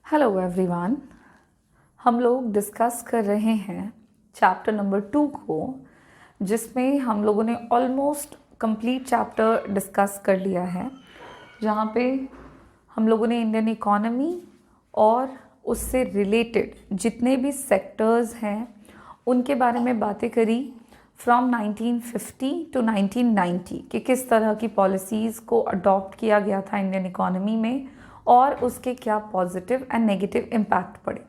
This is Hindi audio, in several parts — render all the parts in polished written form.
Hello everyone. हम लोग डिस्कस कर रहे हैं चैप्टर नंबर 2 को, जिसमें हम लोगों ने ऑलमोस्ट कंप्लीट चैप्टर डिस्कस कर लिया है, जहाँ पे हम लोगों ने इंडियन इकोनॉमी और उससे रिलेटेड जितने भी सेक्टर्स हैं उनके बारे में बातें करी फ्रॉम 1950 टू 1990 कि किस तरह की पॉलिसीज़ को अडॉप्ट किया गया था इंडियन इकोनॉमी में और उसके क्या पॉजिटिव एंड नेगेटिव इम्पैक्ट पड़े।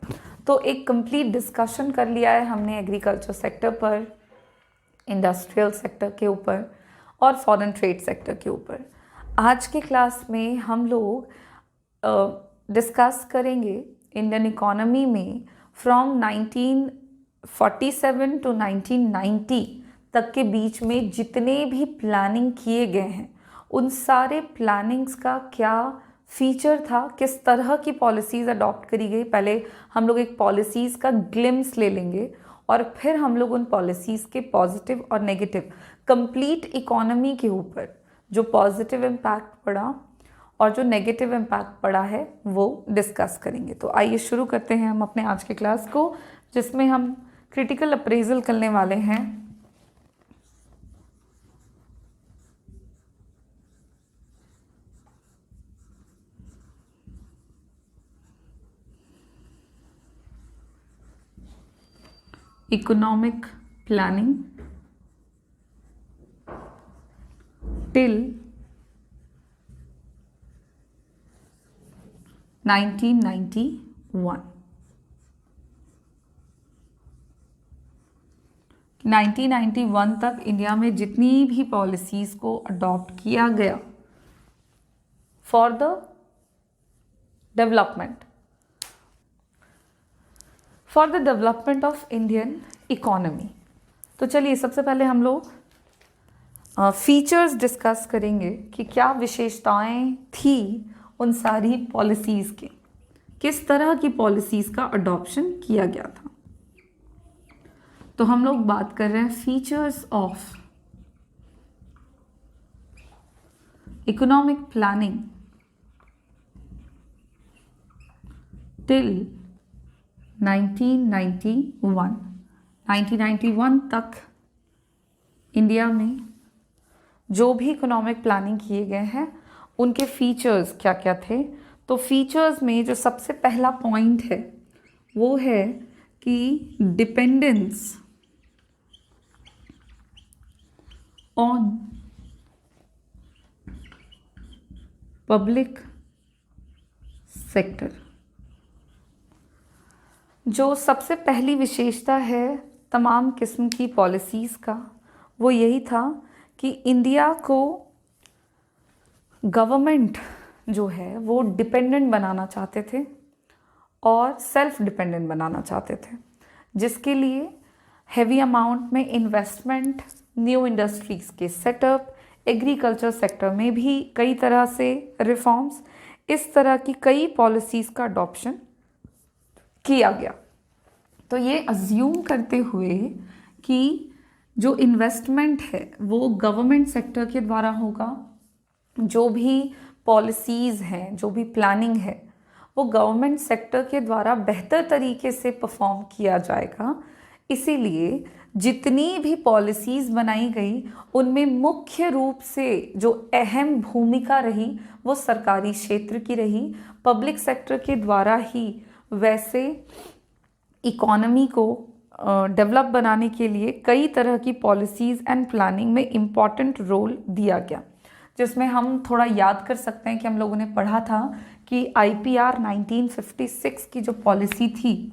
तो एक कंप्लीट डिस्कशन कर लिया है हमने एग्रीकल्चर सेक्टर पर, इंडस्ट्रियल सेक्टर के ऊपर और फॉरेन ट्रेड सेक्टर के ऊपर। आज के क्लास में हम लोग डिस्कस करेंगे इंडियन इकोनॉमी में फ्रॉम 1947 टू 1990 तक के बीच में जितने भी प्लानिंग किए गए हैं उन सारे प्लानिंग्स का क्या फीचर था, किस तरह की पॉलिसीज़ अडॉप्ट करी गई। पहले हम लोग एक पॉलिसीज़ का ग्लिम्स ले लेंगे और फिर हम लोग उन पॉलिसीज़ के पॉजिटिव और नेगेटिव कंप्लीट इकोनॉमी के ऊपर जो पॉजिटिव इम्पैक्ट पड़ा और जो नेगेटिव इम्पैक्ट पड़ा है वो डिस्कस करेंगे। तो आइए शुरू करते हैं हम अपने आज के क्लास को, जिसमें हम क्रिटिकल अप्रेजल करने वाले हैं इकोनॉमिक प्लानिंग टिल 1991। 1991 तक इंडिया में जितनी भी पॉलिसीज़ को अडॉप्ट किया गया for the development of Indian economy. तो चलिए सबसे पहले हम लोग फीचर्स डिस्कस करेंगे कि क्या विशेषताएं थी उन सारी पॉलिसीज़ के, किस तरह की पॉलिसीज़ का अडॉप्शन किया गया था। तो हम लोग बात कर रहे हैं features of economic planning till 1991 तक इंडिया में जो भी इकोनॉमिक प्लानिंग किए गए हैं उनके फीचर्स क्या क्या थे। तो फीचर्स में जो सबसे पहला पॉइंट है वो है कि डिपेंडेंस ऑन पब्लिक सेक्टर। जो सबसे पहली विशेषता है तमाम किस्म की पॉलिसीज़ का वो यही था कि इंडिया को गवर्नमेंट जो है वो डिपेंडेंट बनाना चाहते थे और सेल्फ डिपेंडेंट बनाना चाहते थे, जिसके लिए हेवी अमाउंट में इन्वेस्टमेंट, न्यू इंडस्ट्रीज़ के सेटअप, एग्रीकल्चर सेक्टर में भी कई तरह से रिफॉर्म्स, इस तरह की कई पॉलिसीज़ का अडॉप्शन किया गया। तो ये अज्यूम करते हुए कि जो इन्वेस्टमेंट है वो गवर्नमेंट सेक्टर के द्वारा होगा, जो भी पॉलिसीज़ हैं, जो भी प्लानिंग है वो गवर्नमेंट सेक्टर के द्वारा बेहतर तरीके से परफॉर्म किया जाएगा। इसीलिए जितनी भी पॉलिसीज़ बनाई गई उनमें मुख्य रूप से जो अहम भूमिका रही वो सरकारी क्षेत्र की रही। पब्लिक सेक्टर के द्वारा ही वैसे इकोनॉमी को डेवलप बनाने के लिए कई तरह की पॉलिसीज़ एंड प्लानिंग में इम्पॉर्टेंट रोल दिया गया, जिसमें हम थोड़ा याद कर सकते हैं कि हम लोगों ने पढ़ा था कि IPR 1956 की जो पॉलिसी थी,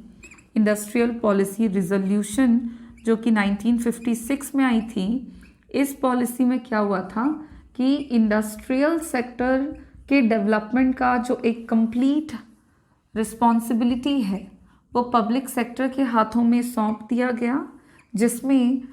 इंडस्ट्रियल पॉलिसी रिजोल्यूशन, जो कि 1956 में आई थी, इस पॉलिसी में क्या हुआ था कि इंडस्ट्रियल सेक्टर के डेवलपमेंट का जो एक कंप्लीट रिस्पॉन्सिबिलिटी है वो पब्लिक सेक्टर के हाथों में सौंप दिया गया, जिसमें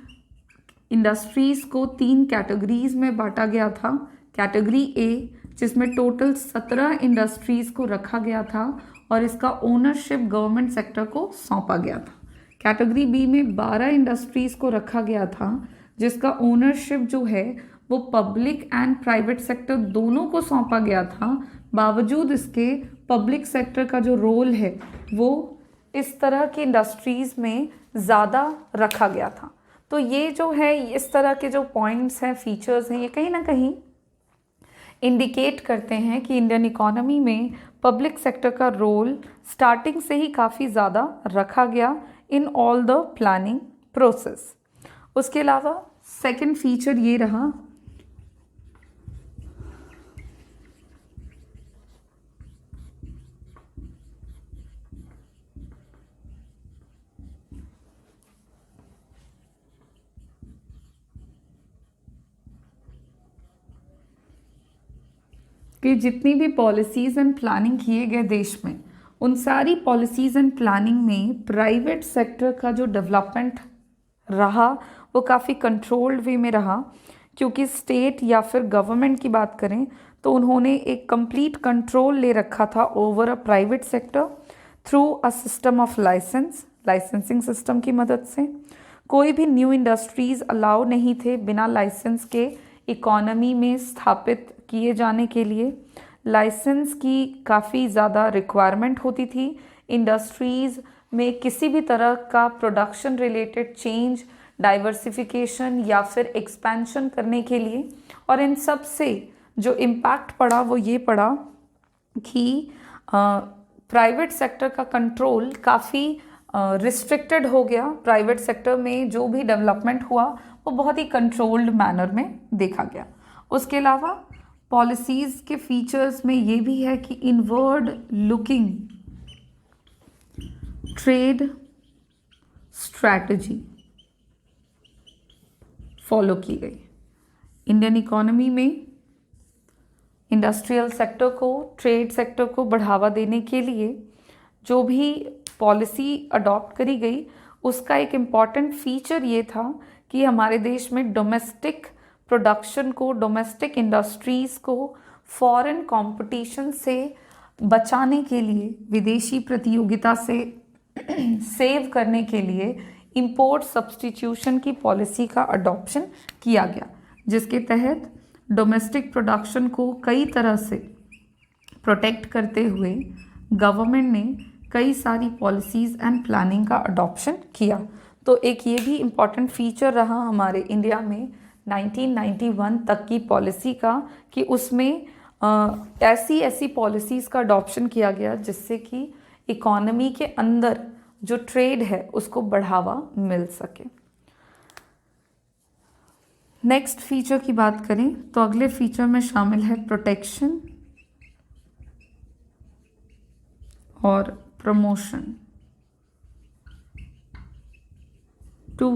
इंडस्ट्रीज़ को 3 कैटेगरीज़ में बांटा गया था। कैटेगरी ए, जिसमें टोटल 17 इंडस्ट्रीज़ को रखा गया था और इसका ओनरशिप गवर्नमेंट सेक्टर को सौंपा गया था। कैटेगरी बी में 12 इंडस्ट्रीज़ को रखा गया था, जिसका ओनरशिप जो है वो पब्लिक एंड प्राइवेट सेक्टर दोनों को सौंपा गया था। बावजूद इसके पब्लिक सेक्टर का जो रोल है वो इस तरह की इंडस्ट्रीज़ में ज़्यादा रखा गया था। तो ये जो है, इस तरह के जो पॉइंट्स हैं, फीचर्स हैं, ये कहीं ना कहीं इंडिकेट करते हैं कि इंडियन इकोनॉमी में पब्लिक सेक्टर का रोल स्टार्टिंग से ही काफ़ी ज़्यादा रखा गया in all the planning process. उसके अलावा सेकंड फीचर ये रहा कि जितनी भी पॉलिसीज़ एंड प्लानिंग किए गए देश में, उन सारी पॉलिसीज़ एंड प्लानिंग में प्राइवेट सेक्टर का जो डेवलपमेंट रहा वो काफ़ी कंट्रोल्ड वे में रहा, क्योंकि स्टेट या फिर गवर्नमेंट की बात करें तो उन्होंने एक कंप्लीट कंट्रोल ले रखा था over a private sector through a system of licensing system की मदद से। कोई भी न्यू इंडस्ट्रीज़ अलाउ नहीं थे बिना लाइसेंस के इकोनॉमी में स्थापित किए जाने के लिए। लाइसेंस की काफ़ी ज़्यादा रिक्वायरमेंट होती थी इंडस्ट्रीज़ में किसी भी तरह का प्रोडक्शन रिलेटेड चेंज, डाइवर्सिफिकेशन या फिर एक्सपेंशन करने के लिए। और इन सब से जो इम्पैक्ट पड़ा वो ये पड़ा कि प्राइवेट सेक्टर का कंट्रोल काफ़ी रिस्ट्रिक्टेड हो गया। प्राइवेट सेक्टर में जो भी डेवलपमेंट हुआ वो बहुत ही कंट्रोल्ड मैनर में देखा गया। उसके अलावा पॉलिसीज़ के फीचर्स में ये भी है कि inward looking trade strategy follow की गई। इंडियन इकोनॉमी में इंडस्ट्रियल सेक्टर को, ट्रेड सेक्टर को बढ़ावा देने के लिए जो भी पॉलिसी अडॉप्ट करी गई उसका एक इम्पॉर्टेंट फीचर ये था कि हमारे देश में डोमेस्टिक प्रोडक्शन को, डोमेस्टिक इंडस्ट्रीज़ को फॉरेन कंपटीशन से बचाने के लिए, विदेशी प्रतियोगिता से सेव करने के लिए इंपोर्ट सब्स्टिट्यूशन की पॉलिसी का अडॉप्शन किया गया, जिसके तहत डोमेस्टिक प्रोडक्शन को कई तरह से प्रोटेक्ट करते हुए गवर्नमेंट ने कई सारी पॉलिसीज़ एंड प्लानिंग का अडॉप्शन किया। तो एक ये भी इम्पॉर्टेंट फीचर रहा हमारे इंडिया में 1991 तक की पॉलिसी का कि उसमें ऐसी पॉलिसीज़ का अडॉप्शन किया गया जिससे कि इकोनॉमी के अंदर जो ट्रेड है उसको बढ़ावा मिल सके। नेक्स्ट फीचर की बात करें तो अगले फीचर में शामिल है प्रोटेक्शन और promotion to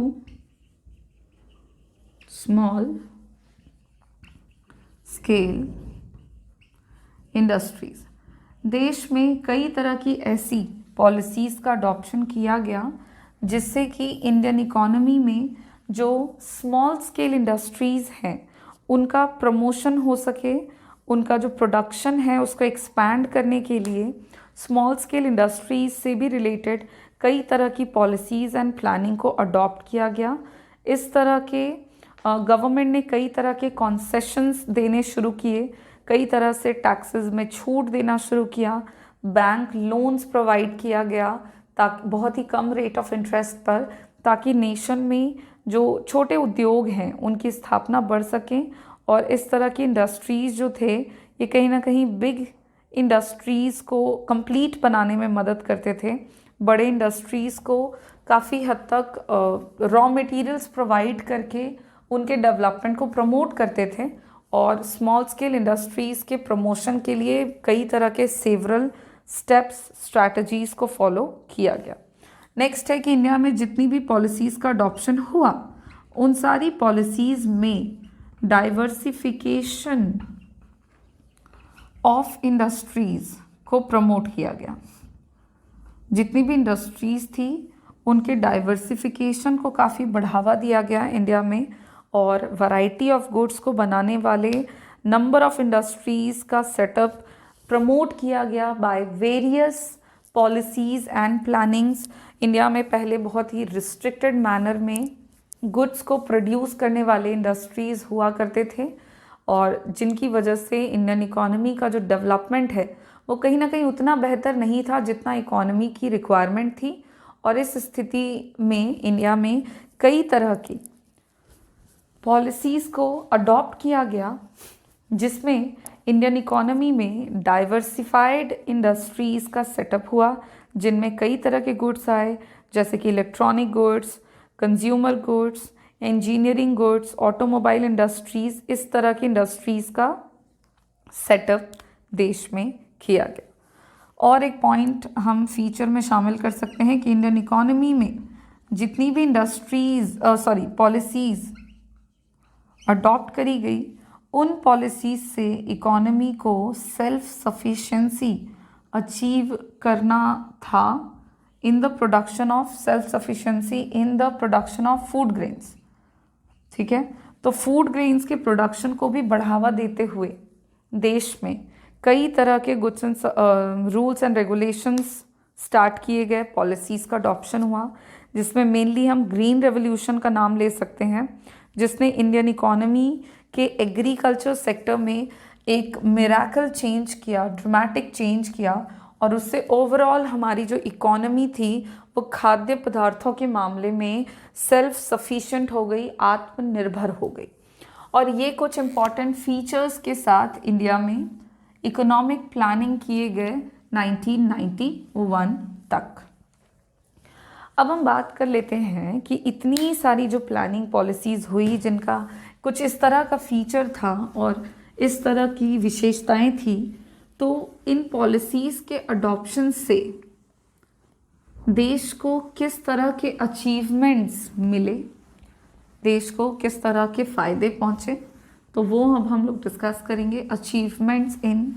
small scale industries. देश में कई तरह की ऐसी पॉलिसीज़ का अडॉप्शन किया गया जिससे कि इंडियन इकोनॉमी में जो स्मॉल स्केल इंडस्ट्रीज़ हैं उनका प्रमोशन हो सके, उनका जो प्रोडक्शन है उसको एक्सपैंड करने के लिए स्मॉल स्केल इंडस्ट्रीज़ से भी रिलेटेड कई तरह की पॉलिसीज़ एंड प्लानिंग को अडॉप्ट किया गया। इस तरह के गवर्नमेंट ने कई तरह के कॉन्सेशंस देने शुरू किए, कई तरह से टैक्सेस में छूट देना शुरू किया, बैंक लोन्स प्रोवाइड किया गया ताकि बहुत ही कम रेट ऑफ इंटरेस्ट पर, ताकि नेशन में जो छोटे उद्योग हैं उनकी स्थापना बढ़ सकें। और इस तरह की इंडस्ट्रीज़ जो थे ये कहीं ना कहीं बिग इंडस्ट्रीज़ को कंप्लीट बनाने में मदद करते थे। बड़े इंडस्ट्रीज़ को काफ़ी हद तक रॉ मटेरियल्स प्रोवाइड करके उनके डेवलपमेंट को प्रमोट करते थे और स्मॉल स्केल इंडस्ट्रीज़ के प्रमोशन के लिए कई तरह के सेवरल स्टेप्स, स्ट्रैटेजीज़ को फॉलो किया गया। नेक्स्ट है कि इंडिया में जितनी भी पॉलिसीज़ का अडॉप्शन हुआ उन सारी पॉलिसीज़ में डाइवर्सिफिकेशन ऑफ इंडस्ट्रीज़ को प्रमोट किया गया। जितनी भी इंडस्ट्रीज़ थी उनके डाइवर्सिफिकेशन को काफ़ी बढ़ावा दिया गया इंडिया में, और वैरायटी ऑफ गुड्स को बनाने वाले नंबर ऑफ इंडस्ट्रीज़ का सेटअप प्रमोट किया गया by various policies and plannings. India में पहले बहुत ही रिस्ट्रिक्टेड मैनर में गुड्स को प्रोड्यूस करने वाले इंडस्ट्रीज़ हुआ करते थे और जिनकी वजह से इंडियन इकोनॉमी का जो डेवलपमेंट है वो कहीं ना कहीं उतना बेहतर नहीं था जितना इकोनॉमी की रिक्वायरमेंट थी। और इस स्थिति में इंडिया में कई तरह की पॉलिसीज़ को अडॉप्ट किया गया, जिसमें इंडियन इकोनॉमी में डाइवर्सिफाइड इंडस्ट्रीज़ का सेटअप हुआ, जिनमें कई तरह के गुड्स आए, जैसे कि electronic goods, consumer goods, engineering goods, automobile industries. इस तरह की इंडस्ट्रीज़ का सेटअप देश में किया गया। और एक पॉइंट हम फीचर में शामिल कर सकते हैं कि इंडियन इकोनॉमी में जितनी भी पॉलिसीज़ अडॉप्ट करी गई, उन पॉलिसीज़ से इकोनॉमी को सेल्फ सफिशिएंसी अचीव करना था in the production of food grains. ठीक है, तो फूड ग्रेन्स के प्रोडक्शन को भी बढ़ावा देते हुए देश में कई तरह के goods and rules and regulations start किए गए, पॉलिसीज़ का अडॉप्शन हुआ, जिसमें मेनली हम ग्रीन रेवोल्यूशन का नाम ले सकते हैं, जिसने इंडियन इकोनॉमी के एग्रीकल्चर सेक्टर में एक मिरेकल चेंज किया, ड्रामेटिक चेंज किया, और उससे ओवरऑल हमारी जो इकोनॉमी थी वो खाद्य पदार्थों के मामले में सेल्फ सफिशिएंट हो गई, आत्मनिर्भर हो गई। और ये कुछ इम्पॉर्टेंट फीचर्स के साथ इंडिया में इकोनॉमिक प्लानिंग किए गए 1991 तक। अब हम बात कर लेते हैं कि इतनी सारी जो प्लानिंग पॉलिसीज़ हुई, जिनका कुछ इस तरह का फीचर था और इस तरह की विशेषताएं थी, तो इन पॉलिसीज़ के अडॉप्शन से देश को किस तरह के अचीवमेंट्स मिले, देश को किस तरह के फ़ायदे पहुँचे, तो वो अब हम लोग डिस्कस करेंगे। Achievements in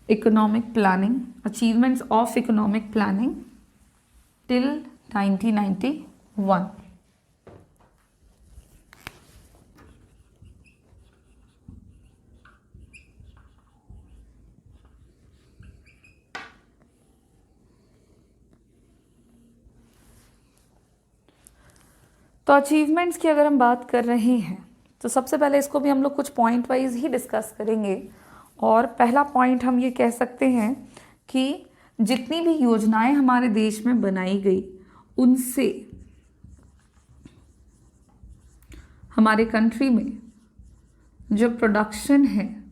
economic planning, achievements of economic planning till 1991। तो अचीवमेंट्स की अगर हम बात कर रहे हैं तो सबसे पहले इसको भी हम लोग कुछ पॉइंट वाइज ही डिस्कस करेंगे। और पहला पॉइंट हम ये कह सकते हैं कि जितनी भी योजनाएं हमारे देश में बनाई गई, उनसे हमारे कंट्री में जो प्रोडक्शन है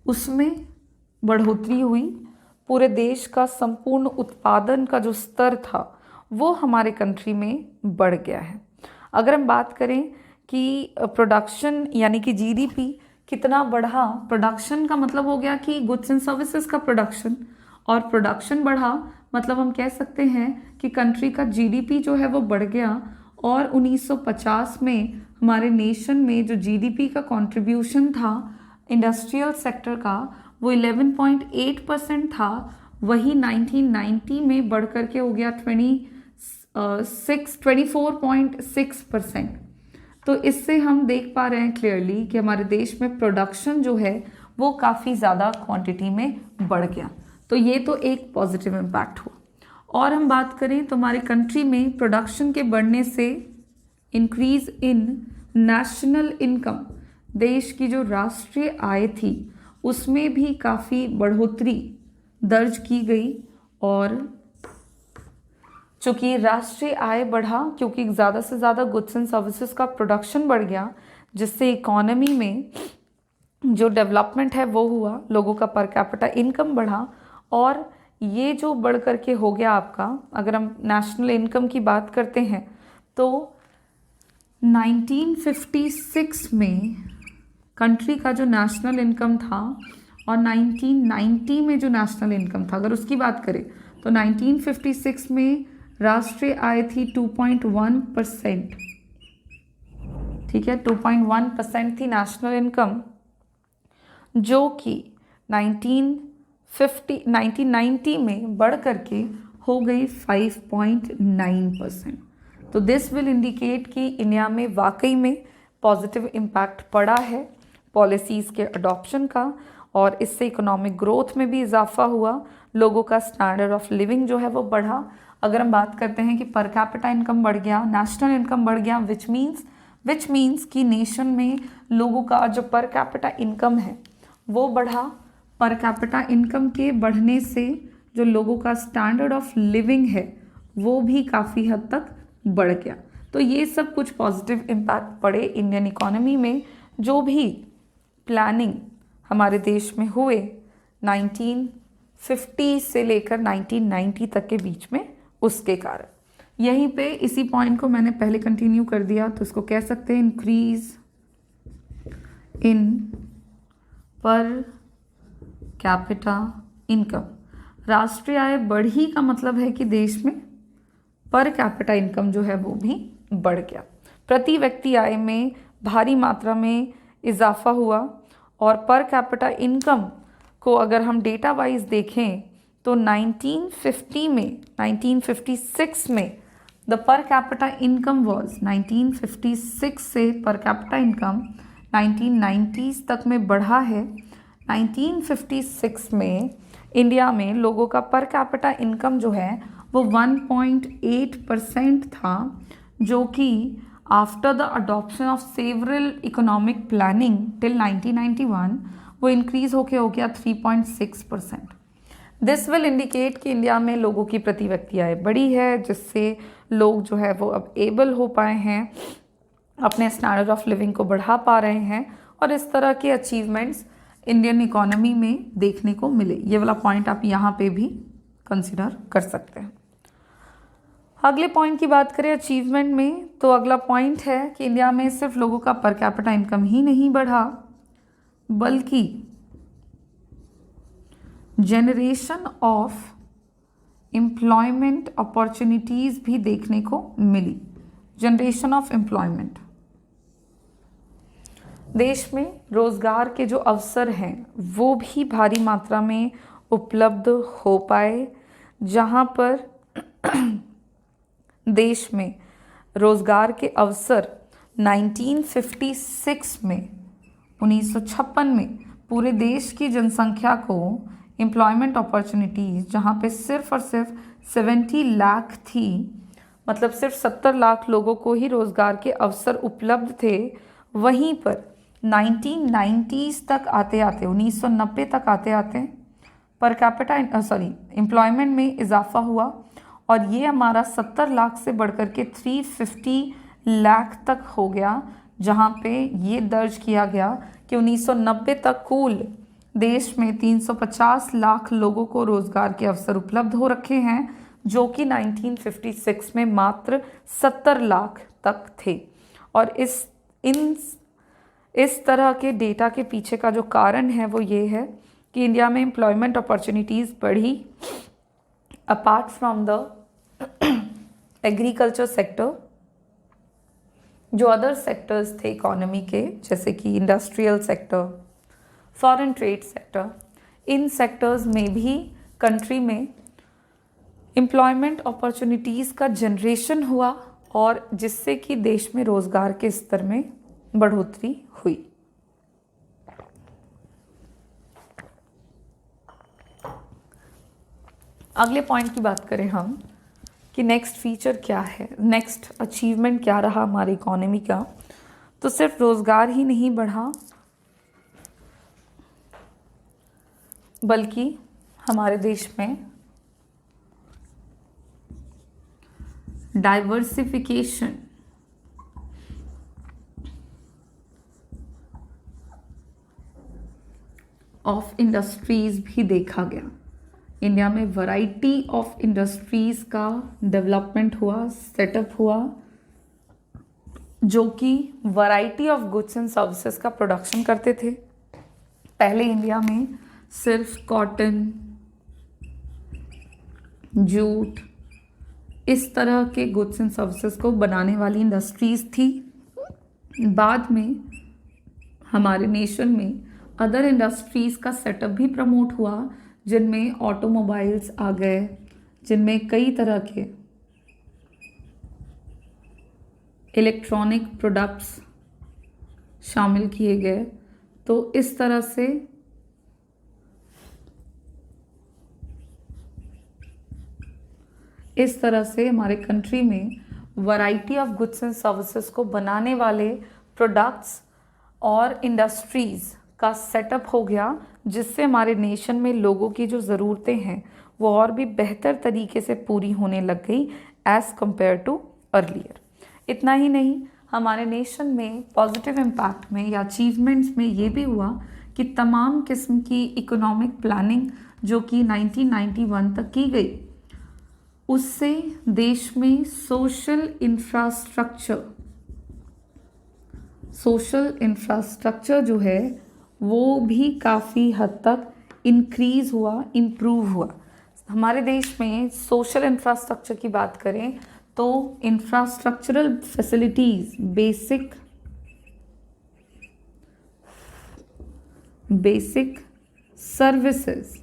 उसमें बढ़ोतरी हुई। पूरे देश का संपूर्ण उत्पादन का जो स्तर था वो हमारे कंट्री में बढ़ गया है। अगर हम बात करें कि प्रोडक्शन यानी कि जीडीपी कितना बढ़ा, प्रोडक्शन का मतलब हो गया कि गुड्स एंड सर्विसेज का प्रोडक्शन, और प्रोडक्शन बढ़ा मतलब हम कह सकते हैं कि कंट्री का जीडीपी जो है वो बढ़ गया। और 1950 में हमारे नेशन में जो जीडीपी का कंट्रीब्यूशन था इंडस्ट्रियल सेक्टर का, वो 11.8% था, वही 1990 में बढ़ करके हो गया 24.6%। तो इससे हम देख पा रहे हैं क्लियरली कि हमारे देश में प्रोडक्शन जो है वो काफ़ी ज़्यादा क्वांटिटी में बढ़ गया। तो ये तो एक पॉजिटिव इम्पैक्ट हुआ। और हम बात करें तो हमारे कंट्री में प्रोडक्शन के बढ़ने से इंक्रीज इन नेशनल इनकम, देश की जो राष्ट्रीय आय थी उसमें भी काफ़ी बढ़ोतरी दर्ज की गई। और चूँकि राष्ट्रीय आय बढ़ा, क्योंकि ज़्यादा से ज़्यादा गुड्स एंड सर्विसेज का प्रोडक्शन बढ़ गया, जिससे इकोनॉमी में जो डेवलपमेंट है वो हुआ, लोगों का पर कैपिटा इनकम बढ़ा। और ये जो बढ़ करके हो गया आपका, अगर हम नेशनल इनकम की बात करते हैं तो 1956 में कंट्री का जो नेशनल इनकम था और 1990 में जो नेशनल इनकम था, अगर उसकी बात करें तो 1956 में राष्ट्रीय आय थी 2.1%। ठीक है, 2.1% थी नेशनल इनकम, जो कि 1990 में बढ़ करके हो गई 5.9%। तो दिस विल इंडिकेट कि इंडिया में वाकई में पॉजिटिव इम्पैक्ट पड़ा है पॉलिसीज़ के अडॉप्शन का, और इससे इकोनॉमिक ग्रोथ में भी इजाफा हुआ, लोगों का स्टैंडर्ड ऑफ लिविंग जो है वो बढ़ा। अगर हम बात करते हैं कि पर कैपिटा इनकम बढ़ गया, नेशनल इनकम बढ़ गया, विच मीन्स कि नेशन में लोगों का जो पर कैपिटा इनकम है वो बढ़ा, पर कैपिटा इनकम के बढ़ने से जो लोगों का स्टैंडर्ड ऑफ लिविंग है वो भी काफ़ी हद तक बढ़ गया। तो ये सब कुछ पॉजिटिव इम्पैक्ट पड़े इंडियन इकोनॉमी में, जो भी प्लानिंग हमारे देश में हुए 1950 से लेकर 1990 तक के बीच में, उसके कारण। यहीं पे इसी पॉइंट को मैंने पहले कंटिन्यू कर दिया, तो इसको कह सकते हैं increase in per capita income. राष्ट्रीय आय बढ़ी का मतलब है कि देश में पर कैपिटा इनकम जो है वो भी बढ़ गया, प्रति व्यक्ति आय में भारी मात्रा में इजाफा हुआ। और पर कैपिटा इनकम को अगर हम डेटा वाइज देखें तो 1956 में the per capita income was 1956 से पर कैपिटा इनकम 1990s तक में बढ़ा है। 1956 में इंडिया में लोगों का पर कैपिटा इनकम जो है वो 1.8% था, जो कि after the adoption of several economic planning till 1991 वो इंक्रीज होके हो गया 3.6%। दिस विल इंडिकेट कि इंडिया में लोगों की प्रति व्यक्ति आय बढ़ी है, जिससे लोग जो है वो अब एबल हो पाए हैं, अपने स्टैंडर्ड ऑफ लिविंग को बढ़ा पा रहे हैं, और इस तरह के अचीवमेंट्स इंडियन इकोनॉमी में देखने को मिले। ये वाला पॉइंट आप यहाँ पे भी कंसिडर कर सकते हैं। अगले पॉइंट की बात करें अचीवमेंट में, तो अगला पॉइंट है कि इंडिया में सिर्फ लोगों का पर कैपिटा इनकम ही नहीं बढ़ा, बल्कि जनरेशन ऑफ एम्प्लॉयमेंट अपॉर्चुनिटीज़ भी देखने को मिली। जनरेशन ऑफ एम्प्लॉयमेंट, देश में रोज़गार के जो अवसर हैं वो भी भारी मात्रा में उपलब्ध हो पाए, जहाँ पर देश में रोज़गार के अवसर 1956 में 1956 में पूरे देश की जनसंख्या को एम्प्लॉयमेंट अपॉर्चुनिटीज़ जहाँ पे सिर्फ और सिर्फ 70 लाख थी, मतलब सिर्फ 70 लाख लोगों को ही रोज़गार के अवसर उपलब्ध थे, वहीं पर 1990s तक आते आते 1990 तक आते आते पर कैपिटा एम्प्लॉयमेंट में इजाफा हुआ, और ये हमारा 70 लाख से बढ़कर के 350 लाख तक हो गया, जहाँ पे ये दर्ज किया गया कि 1990 तक कुल देश में 350 लाख लोगों को रोज़गार के अवसर उपलब्ध हो रखे हैं, जो कि 1956 में मात्र 70 लाख तक थे। और इस तरह के डेटा के पीछे का जो कारण है वो ये है कि इंडिया में एम्प्लॉयमेंट अपॉर्चुनिटीज़ बढ़ी, apart from the agriculture sector. जो अदर सेक्टर्स थे इकोनॉमी के, जैसे कि industrial sector, foreign trade sector, इन सेक्टर्स में भी कंट्री में एम्प्लॉयमेंट अपॉर्चुनिटीज़ का जनरेशन हुआ, और जिससे कि देश में रोज़गार के स्तर में बढ़ोतरी हुई। अगले पॉइंट की बात करें हम कि नेक्स्ट फीचर क्या है, नेक्स्ट अचीवमेंट क्या रहा हमारी इकोनॉमी का, तो सिर्फ रोज़गार ही नहीं बढ़ा, बल्कि हमारे देश में डाइवर्सिफिकेशन ऑफ इंडस्ट्रीज़ भी देखा गया। इंडिया में वैरायटी ऑफ इंडस्ट्रीज़ का डेवलपमेंट हुआ, सेटअप हुआ, जो कि variety of goods and services का प्रोडक्शन करते थे। पहले इंडिया में सिर्फ कॉटन, जूट, इस तरह के गुड्स एंड सर्विसेज को बनाने वाली इंडस्ट्रीज़ थी। बाद में हमारे नेशन में अदर इंडस्ट्रीज़ का सेटअप भी प्रमोट हुआ, जिनमें ऑटोमोबाइल्स आ गए, जिनमें कई तरह के इलेक्ट्रॉनिक प्रोडक्ट्स शामिल किए गए। तो इस तरह से हमारे कंट्री में variety of goods and services को बनाने वाले प्रोडक्ट्स और इंडस्ट्रीज़ का सेटअप हो गया, जिससे हमारे नेशन में लोगों की जो ज़रूरतें हैं वो और भी बेहतर तरीके से पूरी होने लग गई एज़ कम्पेयर टू अर्लियर। इतना ही नहीं, हमारे नेशन में पॉजिटिव इम्पैक्ट में या अचीवमेंट्स में ये भी हुआ कि तमाम किस्म की इकोनॉमिक प्लानिंग जो कि 1991 तक की गई, उससे देश में सोशल इंफ्रास्ट्रक्चर जो है वो भी काफ़ी हद तक इंक्रीज़ हुआ, इम्प्रूव हुआ। हमारे देश में सोशल इंफ्रास्ट्रक्चर की बात करें तो इंफ्रास्ट्रक्चरल फैसिलिटीज़, बेसिक सर्विसेज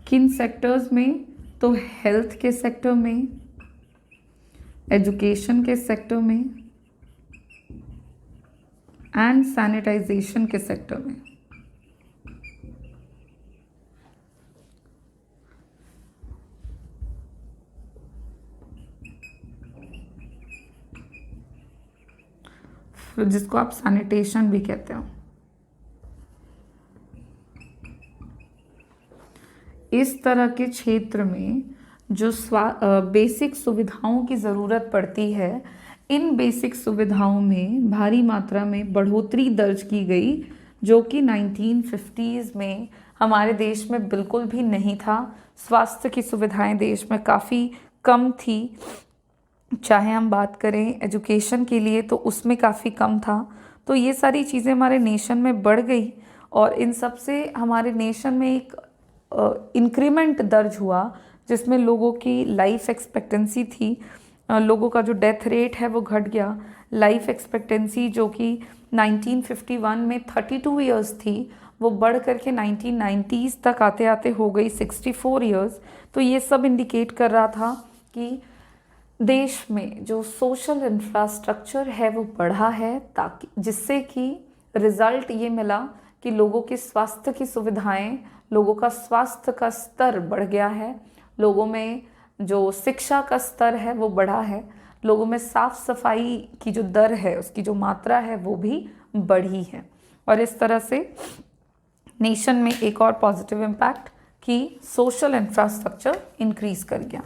किन सेक्टर्स में, तो हेल्थ के सेक्टर में, एजुकेशन के सेक्टर में एंड सैनिटाइजेशन के सेक्टर में। जिसको आप सैनिटेशन भी कहते हो। इस तरह के क्षेत्र में जो बेसिक सुविधाओं की ज़रूरत पड़ती है, इन बेसिक सुविधाओं में भारी मात्रा में बढ़ोतरी दर्ज की गई, जो कि 1950s में हमारे देश में बिल्कुल भी नहीं था। स्वास्थ्य की सुविधाएं देश में काफ़ी कम थी। चाहे हम बात करें एजुकेशन के लिए तो उसमें काफ़ी कम था। तो ये सारी चीज़ें हमारे नेशन में बढ़ गई और इन सब से हमारे नेशन में एक इंक्रीमेंट दर्ज हुआ, जिसमें लोगों की लाइफ एक्सपेक्टेंसी थी, लोगों का जो डेथ रेट है वो घट गया। लाइफ एक्सपेक्टेंसी जो कि 1951 में 32 इयर्स थी, वो बढ़ करके 1990s तक आते आते हो गई 64 इयर्स। तो ये सब इंडिकेट कर रहा था कि देश में जो सोशल इंफ्रास्ट्रक्चर है वो बढ़ा है, ताकि जिससे कि रिज़ल्ट ये मिला कि लोगों के स्वास्थ्य की सुविधाएं, लोगों का स्वास्थ्य का स्तर बढ़ गया है, लोगों में जो शिक्षा का स्तर है वो बढ़ा है, लोगों में साफ सफाई की जो दर है, उसकी जो मात्रा है वो भी बढ़ी है। और इस तरह से नेशन में एक और पॉजिटिव इम्पैक्ट कि सोशल इंफ्रास्ट्रक्चर इंक्रीज कर गया।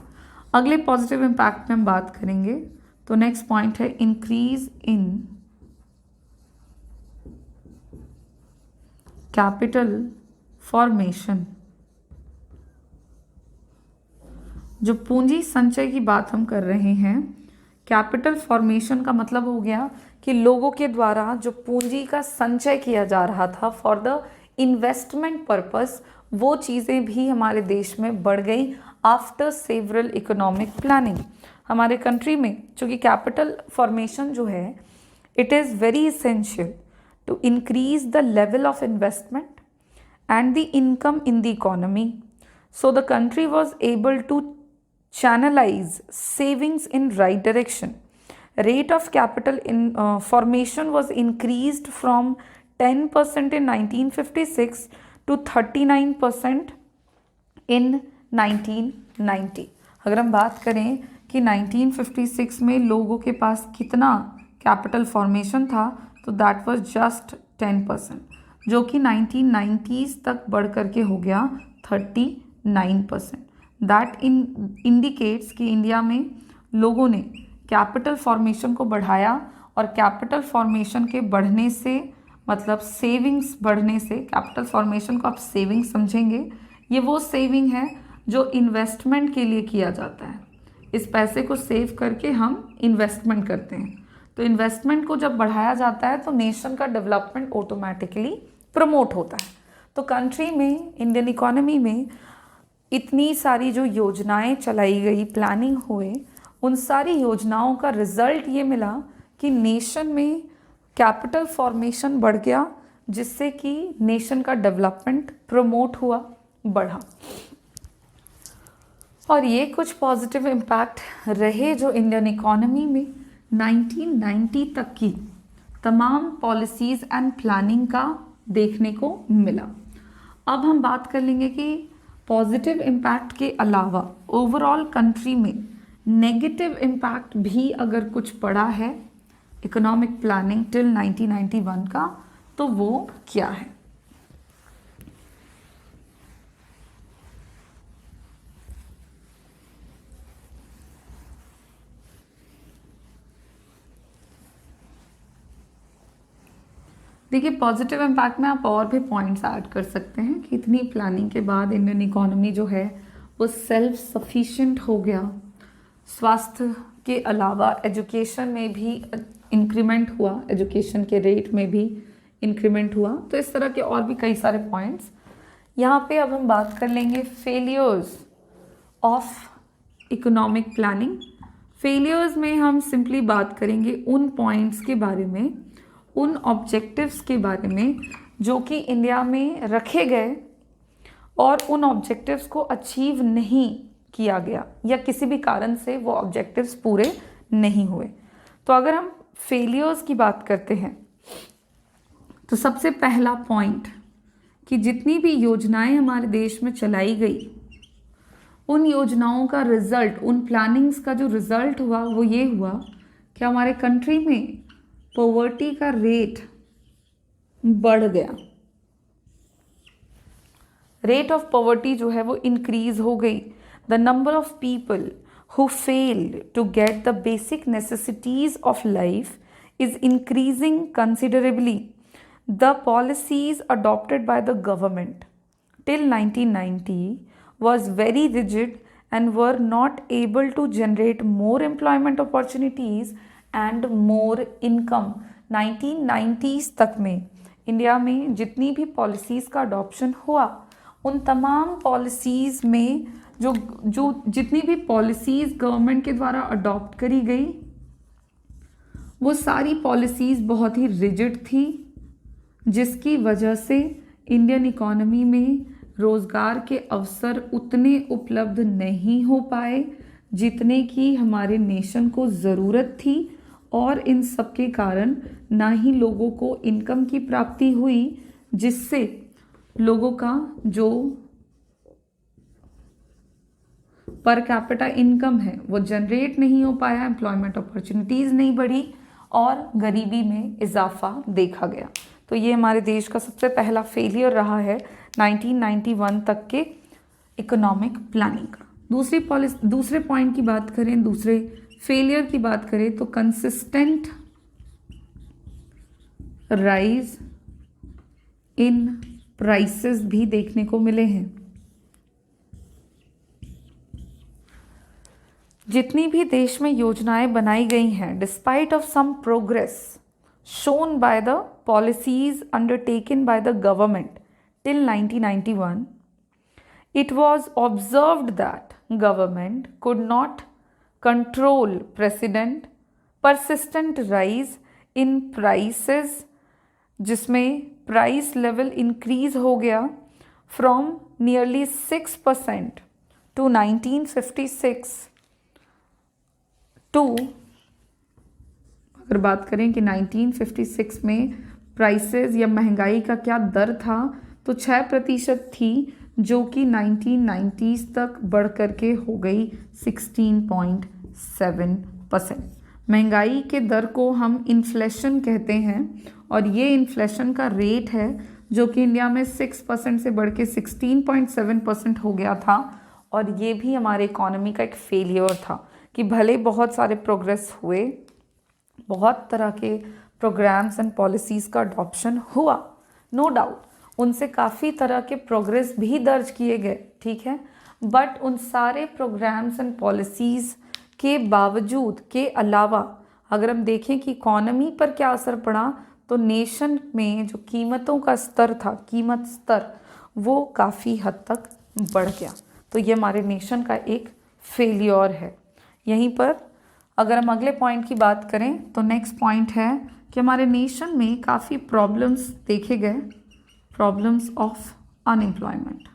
अगले पॉजिटिव इम्पैक्ट में हम बात करेंगे तो नेक्स्ट पॉइंट है इंक्रीज इन कैपिटल फॉर्मेशन। जो पूंजी संचय की बात हम कर रहे हैं, कैपिटल फॉर्मेशन का मतलब हो गया कि लोगों के द्वारा जो पूंजी का संचय किया जा रहा था फॉर द इन्वेस्टमेंट पर्पस, वो चीज़ें भी हमारे देश में बढ़ गई आफ्टर सेवरल इकोनॉमिक प्लानिंग। हमारे कंट्री में चूँकि कैपिटल फॉर्मेशन जो है, it is very essential to increase the level of investment and the income in the economy. So the country was able to channelize savings in right direction. Rate of capital formation was increased from 10% in 1956 to 39% in 1990. अगर हम बात करें कि 1956 में लोगों के पास कितना कैपिटल फॉर्मेशन था, तो दैट वाज जस्ट 10%, जो कि 1990s तक बढ़ करके हो गया 39%। दैट इंडिकेट्स कि इंडिया में लोगों ने कैपिटल फॉर्मेशन को बढ़ाया, और कैपिटल फॉर्मेशन के बढ़ने से मतलब सेविंग्स बढ़ने से, कैपिटल फॉर्मेशन को आप सेविंग समझेंगे, ये वो सेविंग है जो इन्वेस्टमेंट के लिए किया जाता है। इस पैसे को सेव करके हम इन्वेस्टमेंट करते हैं। तो इन्वेस्टमेंट को जब बढ़ाया जाता है तो नेशन का डेवलपमेंट ऑटोमेटिकली प्रमोट होता है। तो कंट्री में, इंडियन इकोनॉमी में इतनी सारी जो योजनाएं चलाई गई, प्लानिंग हुए, उन सारी योजनाओं का रिजल्ट ये मिला कि नेशन में कैपिटल फॉर्मेशन बढ़ गया, जिससे कि नेशन का डेवलपमेंट प्रमोट हुआ, बढ़ा। और ये कुछ पॉजिटिव इम्पैक्ट रहे जो इंडियन इकोनॉमी में 1990 तक की तमाम पॉलिसीज़ एंड प्लानिंग का देखने को मिला। अब हम बात कर लेंगे कि पॉजिटिव इम्पैक्ट के अलावा ओवरऑल कंट्री में नेगेटिव इम्पैक्ट भी अगर कुछ पड़ा है इकोनॉमिक प्लानिंग टिल 1991 का, तो वो क्या है? देखिए, पॉजिटिव इम्पैक्ट में आप और भी पॉइंट्स ऐड कर सकते हैं कि इतनी प्लानिंग के बाद इंडियन इकोनॉमी जो है वो सेल्फ सफिशिएंट हो गया। स्वास्थ्य के अलावा एजुकेशन में भी इंक्रीमेंट हुआ, एजुकेशन के रेट में भी इंक्रीमेंट हुआ। तो इस तरह के और भी कई सारे पॉइंट्स। यहाँ पे अब हम बात कर लेंगे failures of economic planning. Failures में हम सिंपली बात करेंगे उन पॉइंट्स के बारे में, उन ऑब्जेक्टिव्स के बारे में जो कि इंडिया में रखे गए और उन ऑब्जेक्टिव्स को अचीव नहीं किया गया या किसी भी कारण से वो ऑब्जेक्टिव्स पूरे नहीं हुए। तो अगर हम फेलियर्स की बात करते हैं तो सबसे पहला पॉइंट कि जितनी भी योजनाएं हमारे देश में चलाई गई, उन योजनाओं का रिजल्ट, उन प्लानिंग्स का जो रिजल्ट हुआ वो ये हुआ कि हमारे कंट्री में पॉवर्टी का रेट बढ़ गया। रेट ऑफ पॉवर्टी जो है वो इंक्रीज हो गई। The number of people who failed to get the basic necessities of life is increasing considerably. The policies adopted by the government till 1990 was very rigid and were not able to generate more employment opportunities and more income. 1990s तक में इंडिया में जितनी भी पॉलिसीज़ का अडॉप्शन हुआ, उन तमाम पॉलिसीज़ में जो जितनी भी पॉलिसीज़ गवर्नमेंट के द्वारा अडॉप्ट करी गई, वो सारी पॉलिसीज़ बहुत ही रिजिड थी, जिसकी वजह से इंडियन इकोनॉमी में रोज़गार के अवसर उतने उपलब्ध नहीं हो पाए जितने की हमारे नेशन को ज़रूरत थी। और इन सब के कारण ना ही लोगों को इनकम की प्राप्ति हुई, जिससे लोगों का जो पर कैपिटा इनकम है वो जनरेट नहीं हो पाया, एम्प्लॉयमेंट अपॉर्चुनिटीज़ नहीं बढ़ी और गरीबी में इजाफा देखा गया। तो ये हमारे देश का सबसे पहला फेलियर रहा है 1991 तक के इकोनॉमिक प्लानिंग का। दूसरे पॉइंट की बात करें, दूसरे फेलियर की बात करें तो कंसिस्टेंट राइज इन प्राइसेस भी देखने को मिले हैं। जितनी भी देश में योजनाएं बनाई गई हैं, despite of some progress shown by the policies undertaken by the government till 1991, it was observed that government could not control persistent rise in prices, जिसमें प्राइस लेवल इंक्रीज हो गया फ्रॉम नियरली 6% टू 1956 टू, अगर बात करें कि 1956 में प्राइसेस या महंगाई का क्या दर था तो 6% थी, जो कि 1990s तक बढ़ कर के हो गई 16.7%। महंगाई के दर को हम इन्फ्लेशन कहते हैं और ये इन्फ्लेशन का रेट है जो कि इंडिया में 6% से बढ़ के 16.7% हो गया था। और ये भी हमारे इकोनॉमी का एक फेलियर था कि भले बहुत सारे प्रोग्रेस हुए, बहुत तरह के प्रोग्राम्स एंड पॉलिसीज़ का अडॉप्शन हुआ, नो डाउट उनसे काफ़ी तरह के प्रोग्रेस भी दर्ज किए गए, ठीक है, बट उन सारे प्रोग्राम्स एंड पॉलिसीज़ के बावजूद के अलावा अगर हम देखें कि इकोनॉमी पर क्या असर पड़ा तो नेशन में जो कीमतों का स्तर था, कीमत स्तर, वो काफ़ी हद तक बढ़ गया। तो ये हमारे नेशन का एक फेलियर है। यहीं पर अगर हम अगले पॉइंट की बात करें तो नेक्स्ट पॉइंट है कि हमारे नेशन में काफ़ी प्रॉब्लम्स देखे गए, प्रॉब्लम्स ऑफ अनएम्प्लॉयमेंट।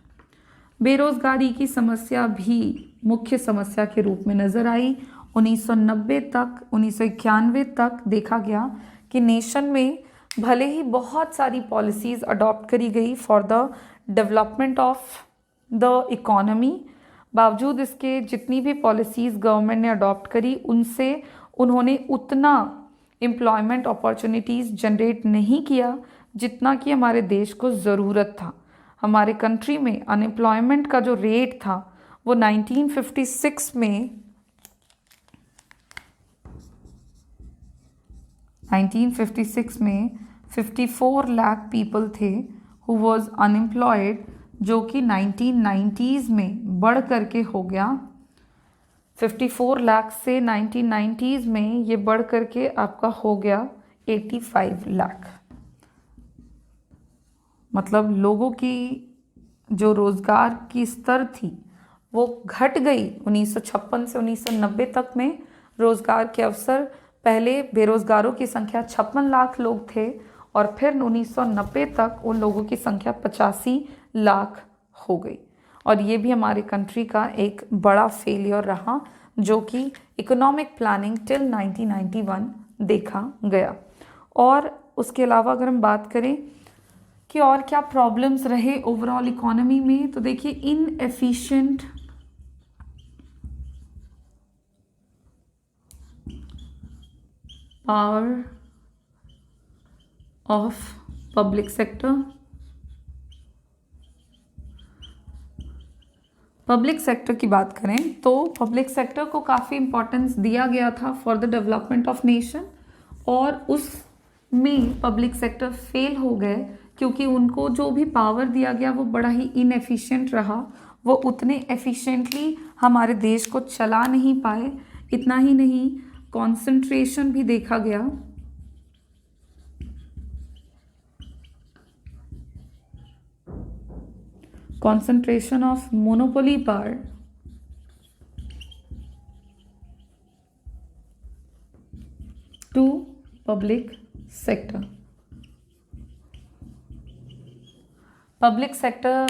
बेरोज़गारी की समस्या भी मुख्य समस्या के रूप में नज़र आई। 1990 तक 1991 तक देखा गया कि नेशन में भले ही बहुत सारी पॉलिसीज़ अडॉप्ट करी गई for the development of the economy, बावजूद इसके जितनी भी पॉलिसीज़ गवर्नमेंट ने अडॉप्ट करी उनसे उन्होंने उतना एम्प्लॉयमेंट अपॉर्चुनिटीज़ जनरेट नहीं किया जितना कि हमारे देश को ज़रूरत था। हमारे कंट्री में अनएम्प्लॉयमेंट का जो रेट था वो 1956 में 54 लाख पीपल थे हु वॉज अनएम्प्लॉयड, जो कि 1990s में बढ़ करके हो गया 54 लाख से 1990s में ये बढ़ करके आपका हो गया 85 लाख। मतलब लोगों की जो रोज़गार की स्तर थी वो घट गई 1956 से 1990 तक में। रोज़गार के अवसर, पहले बेरोज़गारों की संख्या 56 लाख लोग थे और फिर 1990 तक उन लोगों की संख्या 85 लाख हो गई। और ये भी हमारे कंट्री का एक बड़ा फेलियर रहा, जो कि इकोनॉमिक प्लानिंग टिल 1991 देखा गया। और उसके अलावा अगर हम बात करें कि और क्या प्रॉब्लम्स रहे ओवरऑल इकोनॉमी में, तो देखिए inefficient power of public sector. Public sector की बात करें तो पब्लिक सेक्टर को काफ़ी इम्पोर्टेंस दिया गया था for the development of nation, और उसमें पब्लिक सेक्टर फेल हो गए क्योंकि उनको जो भी पावर दिया गया वो बड़ा ही इनएफिशिएंट रहा। वो उतने एफिशिएंटली हमारे देश को चला नहीं पाए। इतना ही नहीं, कॉन्सेंट्रेशन भी देखा गया। concentration of monopoly power to public sector। Public sector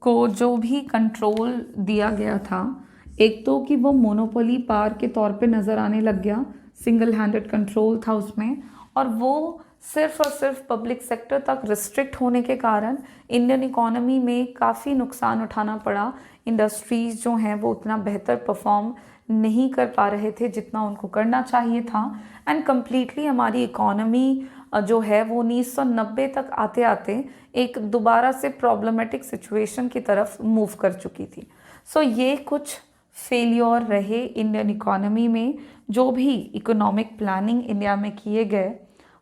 को जो भी कंट्रोल दिया गया था, एक तो कि वो मोनोपोली पावर के तौर पे नज़र आने लग गया, सिंगल हैंडेड कंट्रोल था उसमें, और वो सिर्फ और सिर्फ पब्लिक सेक्टर तक रिस्ट्रिक्ट होने के कारण इंडियन इकोनॉमी में काफ़ी नुकसान उठाना पड़ा। इंडस्ट्रीज़ जो हैं वो उतना बेहतर परफॉर्म नहीं कर पा रहे थे जितना उनको करना चाहिए था, एंड कम्प्लीटली हमारी इकोनॉमी जो है वो 1990 तक आते आते एक दोबारा से प्रॉब्लमेटिक सिचुएशन की तरफ मूव कर चुकी थी। सो ये कुछ फेलियर रहे इंडियन इकोनॉमी में। जो भी इकोनॉमिक प्लानिंग इंडिया में किए गए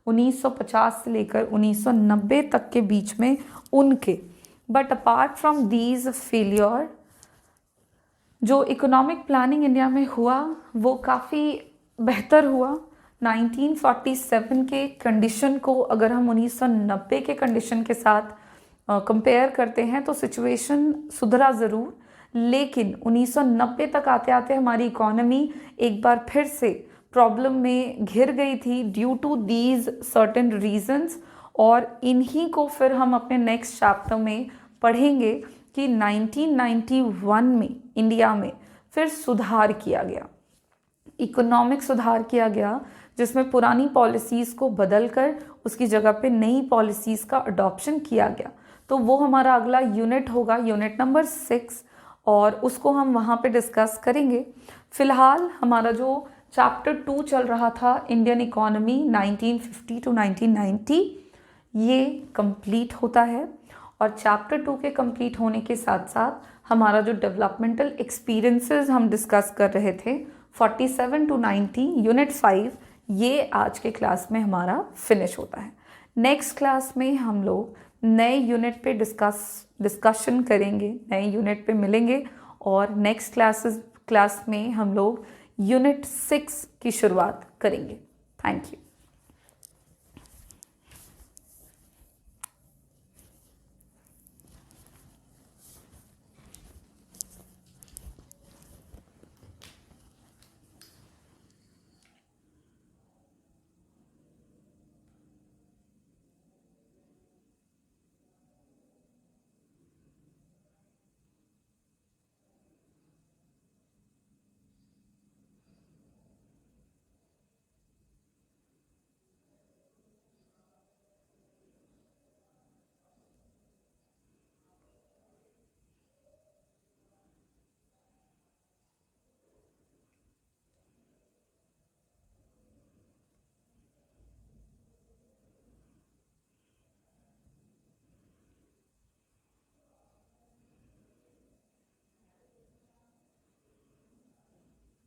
1950 से लेकर 1990 तक के बीच में उनके, but apart from these failure, जो इकोनॉमिक प्लानिंग इंडिया में हुआ वो काफ़ी बेहतर हुआ। 1947 के कंडीशन को अगर हम 1990 के कंडीशन के साथ कंपेयर करते हैं तो सिचुएशन सुधरा ज़रूर, लेकिन 1990 तक आते आते हमारी इकोनॉमी एक बार फिर से प्रॉब्लम में घिर गई थी due to these certain reasons. और इन्हीं को फिर हम अपने नेक्स्ट चैप्टर में पढ़ेंगे कि 1991 में इंडिया में फिर सुधार किया गया, इकोनॉमिक सुधार किया गया, जिसमें पुरानी पॉलिसीज़ को बदलकर उसकी जगह पे नई पॉलिसीज़ का अडॉप्शन किया गया। तो वो हमारा अगला यूनिट होगा, यूनिट नंबर 6, और उसको हम वहाँ पे डिस्कस करेंगे। फ़िलहाल हमारा जो चैप्टर 2 चल रहा था इंडियन इकोनॉमी 1950 टू 1990, ये कंप्लीट होता है। और चैप्टर 2 के कंप्लीट होने के साथ साथ हमारा जो डेवलपमेंटल एक्सपीरियंसेस हम डिस्कस कर रहे थे 47 टू 90, यूनिट 5, ये आज के क्लास में हमारा फिनिश होता है। नेक्स्ट क्लास में हम लोग नए यूनिट पे डिस्कशन करेंगे, नए यूनिट पे मिलेंगे, और नेक्स्ट क्लास में हम लोग यूनिट 6 की शुरुआत करेंगे। Thank you.